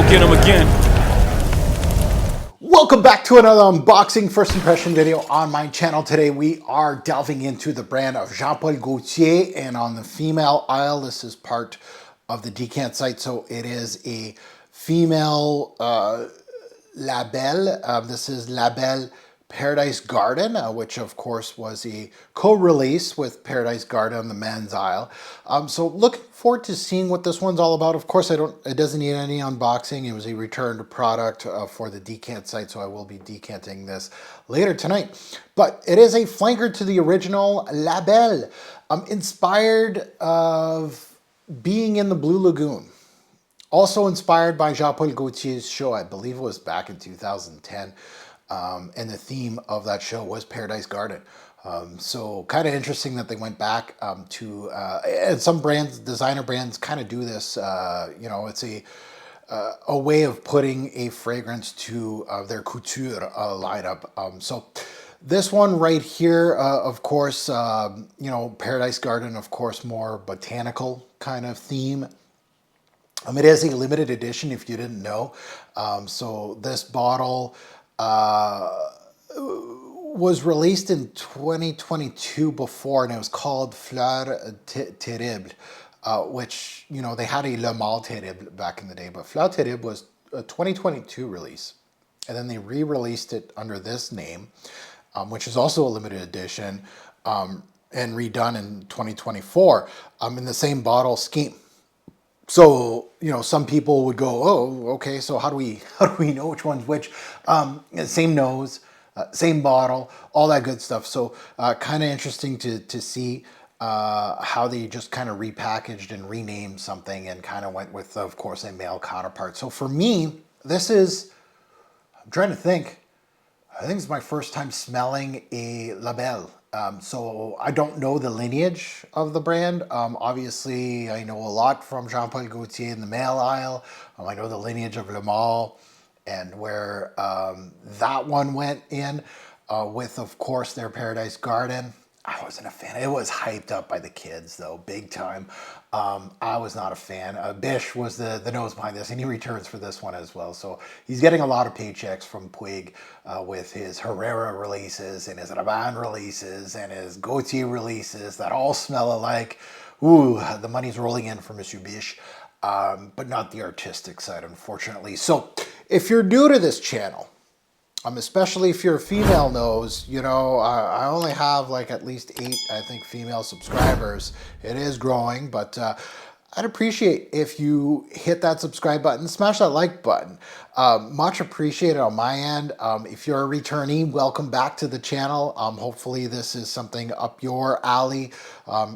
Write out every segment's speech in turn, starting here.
go get them again. Welcome back to another unboxing first impression video on my channel. Today we are delving into the brand of Jean-Paul Gaultier, and on the female aisle, this is part of the decant site, so it is a female La Belle. This is La Belle Paradise Garden, which of course was a co-release with Paradise Garden on the men's aisle. So looking forward to seeing what this one's all about. Of course, it doesn't need any unboxing. It was a returned product for the decant site, so I will be decanting this later tonight. But it is a flanker to the original La Belle, inspired of being in the Blue Lagoon. Also inspired by Jean-Paul Gaultier's show, I believe it was back in 2010. And the theme of that show was Paradise Garden. So kind of interesting that they went back to, and some brands, designer brands kind of do this, it's a way of putting a fragrance to their couture lineup. So this one right here, of course, Paradise Garden, of course, more botanical kind of theme. It is a limited edition if you didn't know. So this bottle was released in 2022 before, and it was called Fleur Terrible, which, they had a Le Mal Terrible back in the day, but Fleur Terrible was a 2022 release. And then they re-released it under this name, which is also a limited edition, and redone in 2024 in the same bottle scheme. So, some people would go, oh, okay, so how do we know which one's which? Same nose, same bottle, all that good stuff. So kind of interesting to see how they just kind of repackaged and renamed something and kind of went with, of course, a male counterpart. So for me, this is, I'm trying to think, I think it's my first time smelling a La Belle. So I don't know the lineage of the brand. Obviously, I know a lot from Jean-Paul Gaultier in the male aisle. I know the lineage of Le Mal and where that one went in with, of course, their Paradise Garden. I wasn't a fan. It was hyped up by the kids, though, big time. I was not a fan. Bish was the nose behind this, and he returns for this one as well. So he's getting a lot of paychecks from Puig with his Herrera releases and his Rabanne releases and his Gaultier releases that all smell alike. Ooh, the money's rolling in for Monsieur Bish, but not the artistic side, unfortunately. So if you're new to this channel, especially if you're a female nose, I only have like at least 8, I think, female subscribers. It is growing, but I'd appreciate if you hit that subscribe button, smash that like button. Much appreciated on my end. If you're a returnee, welcome back to the channel. Hopefully this is something up your alley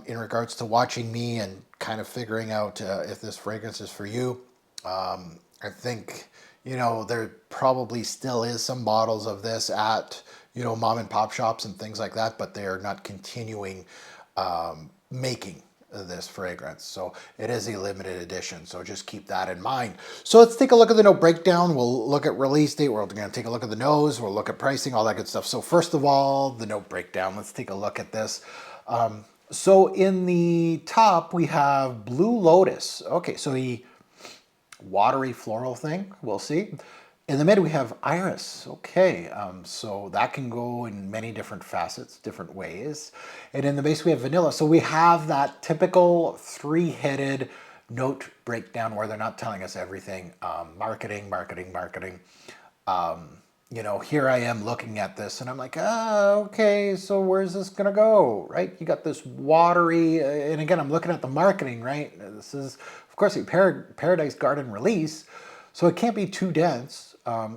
in regards to watching me and kind of figuring out if this fragrance is for you. I think, there probably still is some bottles of this at, mom and pop shops and things like that, but they're not continuing making this fragrance. So it is a limited edition. So just keep that in mind. So let's take a look at the note breakdown. We'll look at release date. We're going to take a look at the nose. We'll look at pricing, all that good stuff. So first of all, the note breakdown. Let's take a look at this. So in the top, we have Blue Lotus. Okay, so the watery floral thing, we'll see. In the mid, we have iris. Okay, so that can go in many different facets, different ways. And in the base, we have vanilla. So we have that typical 3-headed note breakdown where they're not telling us everything. Marketing. Here I am looking at this and I'm like, okay, so where's this gonna go, right? You got this watery, and again, I'm looking at the marketing, right? This is, of course, a Paradise Garden release, so it can't be too dense.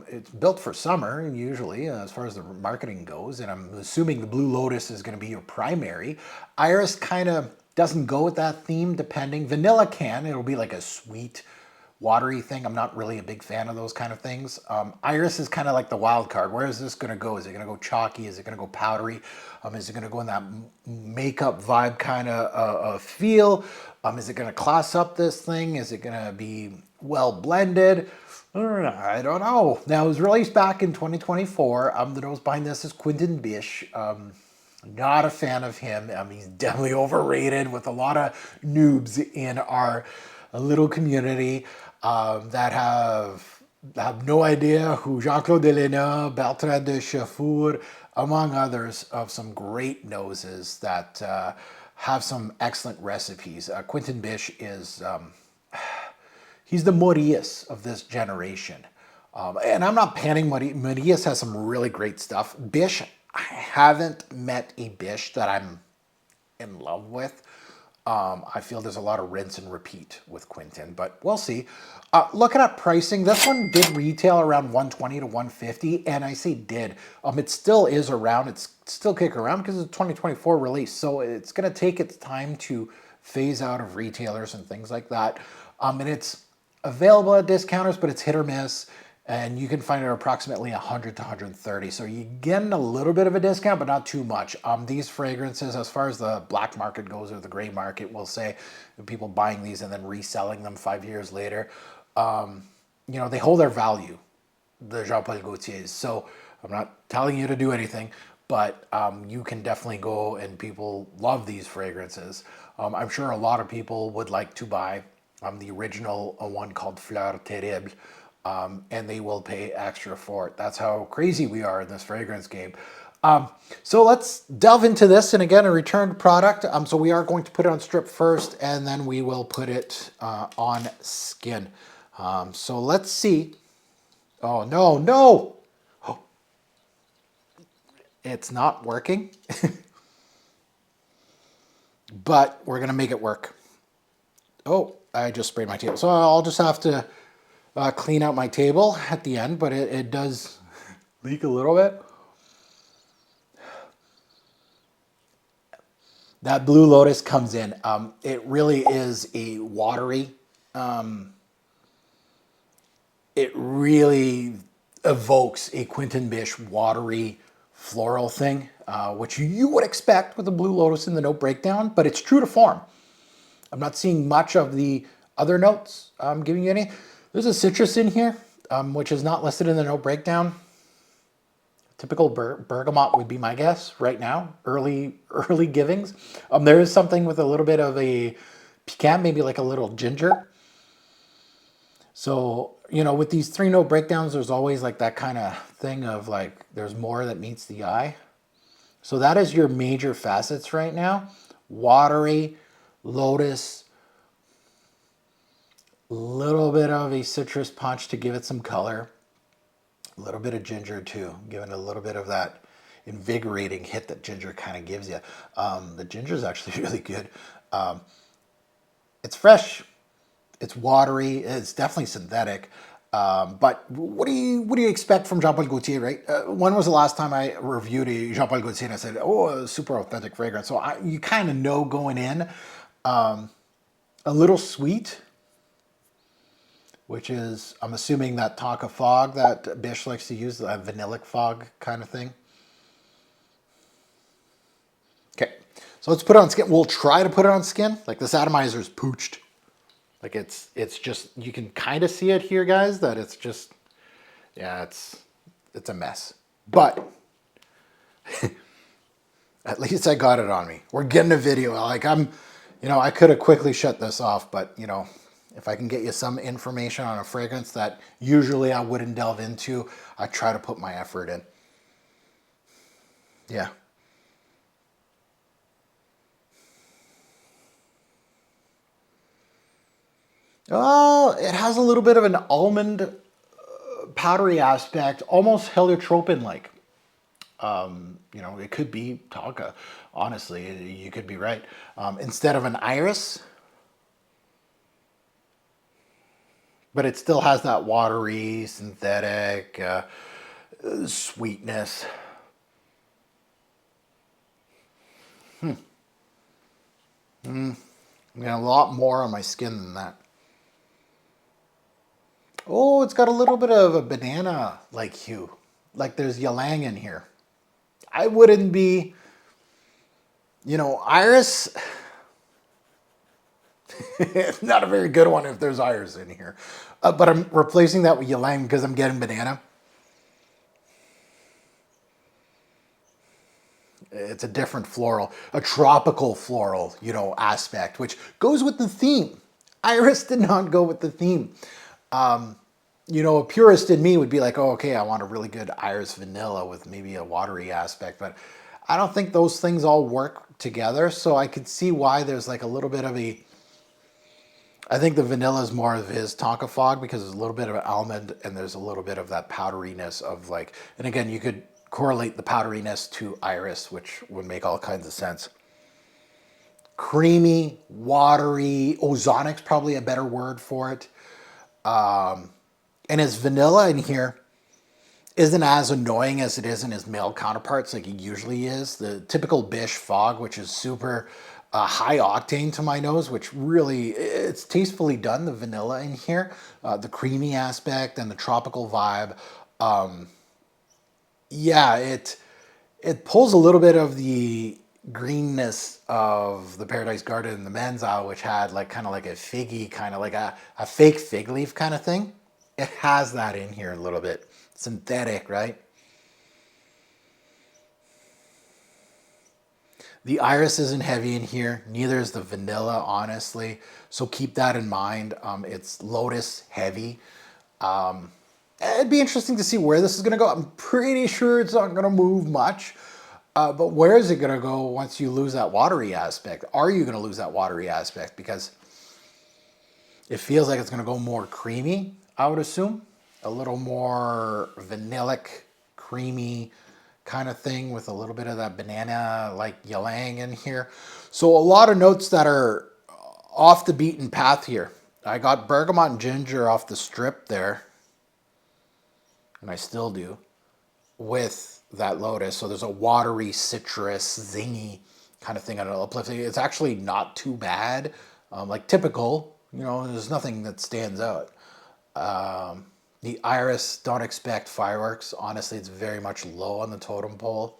It's built for summer, usually, as far as the marketing goes, and I'm assuming the Blue Lotus is gonna be your primary. Iris kind of doesn't go with that theme, depending. Vanilla can, it'll be like a sweet, watery thing. I'm not really a big fan of those kind of things. Iris is kind of like the wild card. Where is this going to go? Is it going to go chalky? Is it going to go powdery? Is it going to go in that makeup vibe kind of feel? Is it going to class up this thing? Is it going to be well blended? I don't know. Now, it was released back in 2024. The nose behind this is Quentin Bish. Not a fan of him. He's definitely overrated with a lot of noobs in our little community. that have no idea who Jean-Claude Delena, Bertrand de Chauffour, among others, of some great noses that have some excellent recipes. Quentin Bisch is, he's the Maurice of this generation. And I'm not panning Maurice has some really great stuff. Bisch, I haven't met a Bisch that I'm in love with. I feel there's a lot of rinse and repeat with Quentin, but we'll see. Looking at pricing, this one did retail around 120 to 150, and I say did. It still is around. It's still kicking around because it's a 2024 release, so it's going to take its time to phase out of retailers and things like that. And it's available at discounters, but it's hit or miss. And you can find it approximately 100 to 130. So you're getting a little bit of a discount, but not too much. These fragrances, as far as the black market goes, or the gray market, we'll say, people buying these and then reselling them 5 years later, you know, they hold their value, the Jean-Paul Gaultiers. So I'm not telling you to do anything, but you can definitely go, and people love these fragrances. I'm sure a lot of people would like to buy the original one called Fleur Terrible. And they will pay extra for it. That's how crazy we are in this fragrance game. So let's delve into this, and again, a returned product. So we are going to put it on strip first, and then we will put it on skin. So let's see. Oh, no, no! Oh, it's not working. But we're going to make it work. Oh, I just sprayed my table. So I'll just have to clean out my table at the end, but it does leak a little bit. That Blue Lotus comes in. It really is a watery. It really evokes a Quentin Bisch watery floral thing, which you would expect with the Blue Lotus in the note breakdown, but it's true to form. I'm not seeing much of the other notes I'm giving you any. There's a citrus in here, which is not listed in the note breakdown. Typical bergamot would be my guess right now, early givings. There is something with a little bit of a piquant, maybe like a little ginger. So, you know, with these 3 note breakdowns, there's always like that kind of thing of like, there's more that meets the eye. So that is your major facets right now. Watery, lotus, little bit of a citrus punch to give it some color. A little bit of ginger too, giving a little bit of that invigorating hit that ginger kind of gives you. The ginger is actually really good. It's fresh, it's watery, it's definitely synthetic. But what do you expect from Jean-Paul Gaultier, right? When was the last time I reviewed a Jean-Paul Gaultier and I said, oh, a super authentic fragrance? So you kind of know going in, a little sweet, which is, I'm assuming, that tonka fog that Bisch likes to use, that vanillic fog kind of thing. Okay, so let's put it on skin. We'll try to put it on skin. Like, this atomizer is pooched. Like, it's just, you can kind of see it here, guys, that it's just, yeah, it's a mess. But at least I got it on me. We're getting a video. Like, you know, I could have quickly shut this off, but, you know, if I can get you some information on a fragrance that usually I wouldn't delve into, I try to put my effort in. Yeah. Oh, it has a little bit of an almond powdery aspect, almost heliotrope-like. You know, it could be tonka. Honestly, you could be right. Instead of an iris, but it still has that watery, synthetic sweetness. Yeah, a lot more on my skin than that. Oh, it's got a little bit of a banana-like hue. Like there's ylang in here. I wouldn't be, you know, iris. Not a very good one if there's iris in here. But I'm replacing that with ylang because I'm getting banana. It's a different floral, a tropical floral, you know, aspect, which goes with the theme. Iris did not go with the theme. You know, a purist in me would be like, oh, okay, I want a really good iris vanilla with maybe a watery aspect, but I don't think those things all work together. So I could see why there's like a little bit of a, I think the vanilla is more of his Tonka fog because there's a little bit of almond and there's a little bit of that powderiness of like, and again, you could correlate the powderiness to iris, which would make all kinds of sense. Creamy, watery, ozonic's probably a better word for it. And his vanilla in here isn't as annoying as it is in his male counterparts like he usually is. The typical Bish fog, which is super high octane to my nose, which really, it's tastefully done, the vanilla in here. The creamy aspect and the tropical vibe. Yeah, it pulls a little bit of the greenness of the Paradise Garden in the men's aisle, which had like kind of like a figgy, kind of like a fake fig leaf kind of thing. It has that in here a little bit. Synthetic, right? The iris isn't heavy in here. Neither is the vanilla, honestly. So keep that in mind. It's lotus heavy. It'd be interesting to see where this is going to go. I'm pretty sure it's not going to move much. But where is it going to go once you lose that watery aspect? Are you going to lose that watery aspect? Because it feels like it's going to go more creamy, I would assume. A little more vanillic, creamy kind of thing with a little bit of that banana like ylang in here. So a lot of notes that are off the beaten path here. I got bergamot and ginger off the strip there. And I still do. With that lotus. So there's a watery, citrus, zingy kind of thing on an uplifting. It's actually not too bad. Like typical, you know, there's nothing that stands out. The iris, don't expect fireworks. Honestly, it's very much low on the totem pole.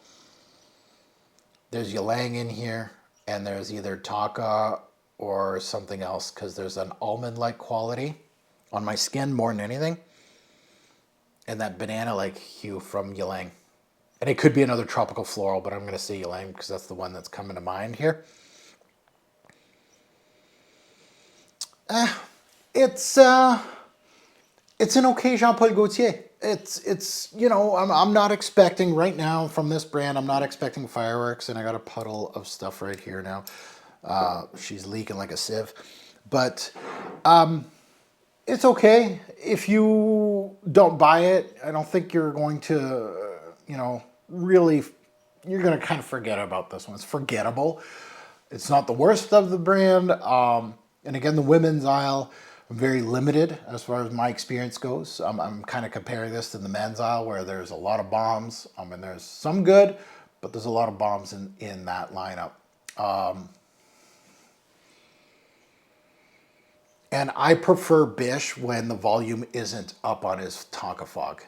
There's ylang in here, and there's either tonka or something else because there's an almond-like quality on my skin more than anything. And that banana-like hue from ylang. And it could be another tropical floral, but I'm going to say ylang because that's the one that's coming to mind here. It's an okay Jean Paul Gaultier. It's you know, I'm not expecting right now from this brand. I'm not expecting fireworks, and I got a puddle of stuff right here now. She's leaking like a sieve, but it's okay if you don't buy it. I don't think you're going to, you know, really. You're going to kind of forget about this one. It's forgettable. It's not the worst of the brand. And again, the women's aisle, I'm very limited as far as my experience goes. I'm kind of comparing this to the men's aisle where there's a lot of bombs. And there's some good, but there's a lot of bombs in that lineup. And I prefer Bish when the volume isn't up on his Tonka fog.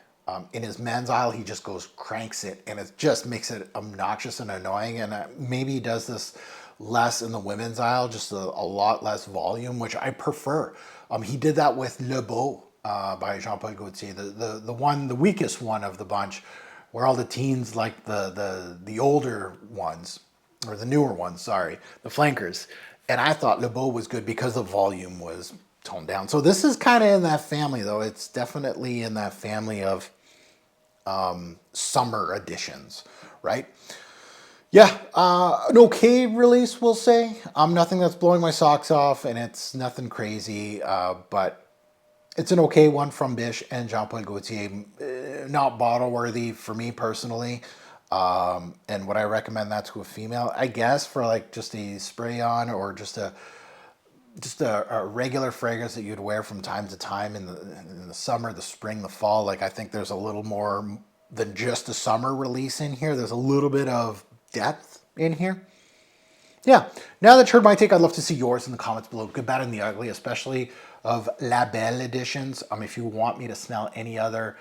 In his men's aisle, he just cranks it, and it just makes it obnoxious and annoying. And maybe he does this less in the women's aisle, just a lot less volume, which I prefer. He did that with Le Beau by Jean Paul Gaultier, the weakest one of the bunch, where all the teens like the older ones, or the newer ones, sorry, the flankers. And I thought Le Beau was good because the volume was toned down. So this is kind of in that family, though. It's definitely in that family of summer editions, right? Yeah, an okay release, we'll say. Nothing that's blowing my socks off, and it's nothing crazy, but it's an okay one from Bish and Jean Paul Gaultier. Not bottle worthy for me personally. And would I recommend that to a female? I guess for like just a spray on or just a regular fragrance that you'd wear from time to time in the summer, the spring, the fall. Like I think there's a little more than just a summer release in here. There's a little bit of depth in here. Yeah, now that you heard my take, I'd love to see yours in the comments below. Good, bad, and the ugly, especially of La Belle editions. If you want me to smell any other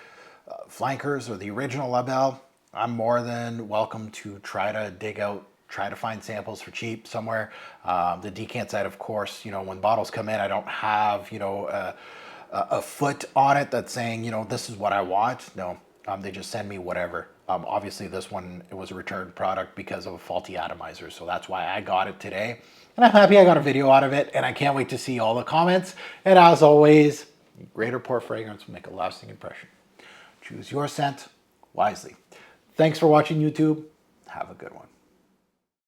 flankers or the original La Belle, I'm more than welcome to try to find samples for cheap somewhere. The decant side, of course, you know, when bottles come in, I don't have, you know, a foot on it that's saying, you know, this is what I want. No, they just send me whatever. Obviously, this one, it was a returned product because of a faulty atomizer, so that's why I got it today. And I'm happy I got a video out of it, and I can't wait to see all the comments. And as always, Greater pour fragrance will make a lasting impression. Choose your scent wisely. Thanks for watching, YouTube. Have a good one.